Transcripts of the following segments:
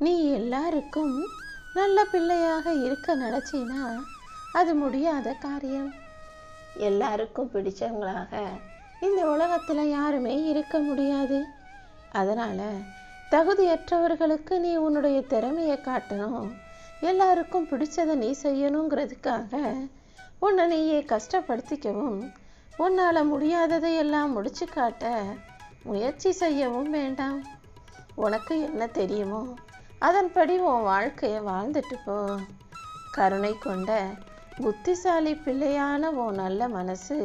நீ எல்லாருக்கும் நல்ல பிள்ளையாக இருக்க நினச்சினா அது முடியாத காரியம். எல்லாருக்கும் பிடிச்சவங்களாக இந்த உலகத்தில் யாருமே இருக்க முடியாது. அதனால் தகுதியற்றவர்களுக்கு நீ உன்னுடைய திறமையை காட்டணும், எல்லாருக்கும் பிடிச்சதை நீ செய்யணுங்கிறதுக்காக உன்னை நீயே கஷ்டப்படுத்திக்கவும் உன்னால் முடியாததையெல்லாம் முடிச்சு காட்ட முயற்சி செய்யவும் வேண்டாம். உனக்கு என்ன தெரியுமோ அதன்படி உன் வாழ்க்கையை வாழ்ந்துட்டு போ. கருணை கொண்ட புத்திசாலி பிள்ளையான உன் நல்ல மனசு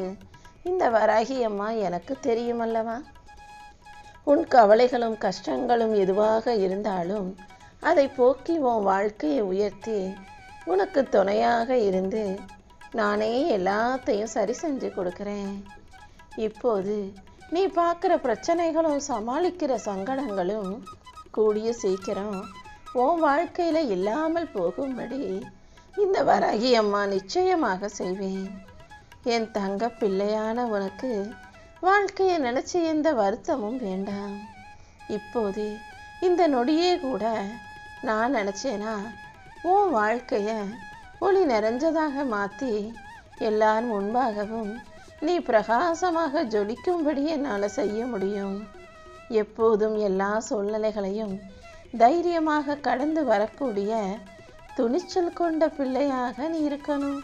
இந்த வராகி அம்மா எனக்கு தெரியுமல்லவா. உன் கவலைகளும் கஷ்டங்களும் எதுவாக இருந்தாலும் அதை போக்கி உன் வாழ்க்கையை உயர்த்தி உனக்கு துணையாக இருந்து நானே எல்லாத்தையும் சரி செஞ்சு கொடுக்குறேன். இப்போது நீ பார்க்குற பிரச்சனைகளும் சமாளிக்கிற சங்கடங்களும் கூடிய சீக்கிரம் உன் வாழ்க்கையில் இல்லாமல் போகும்படி இந்த வராகி அம்மா நிச்சயமாக செய்வேன். என் தங்க பிள்ளையான உனக்கு வாழ்க்கையை நினச்சி எந்த வருத்தமும் வேண்டாம். இப்போது இந்த நொடியே கூட நான் நினச்சேனா உன் வாழ்க்கையை ஒளி நிறைஞ்சதாக மாற்றி எல்லார் முன்பாகவும் நீ பிரகாசமாக ஜொலிக்கும்படி என்னால் செய்ய முடியும். எப்போதும் எல்லா சூழ்நிலைகளையும் தைரியமாக கடந்து வரக்கூடிய துணிச்சல் கொண்ட பிள்ளையாக நீ இருக்கணும்.